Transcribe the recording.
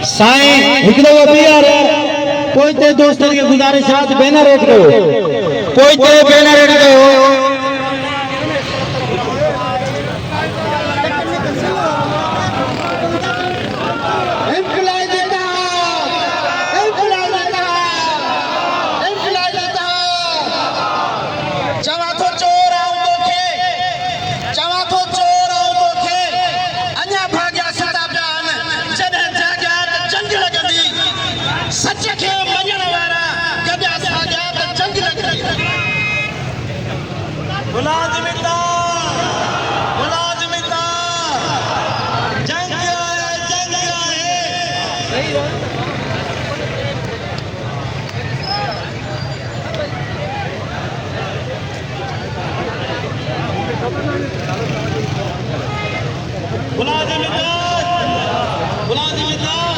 साईं हिकु दफ़ो बीहर कोई ते दोस्तनि खे गुज़ारिश आहे बैनर हेठि कयो, कोई ते बैनर हेठि कयो। सच के मञण वारा गॾिया साॻिया त जंग लॻंदी। मुलाज़िमिदार जंग मुलाज़िमिदार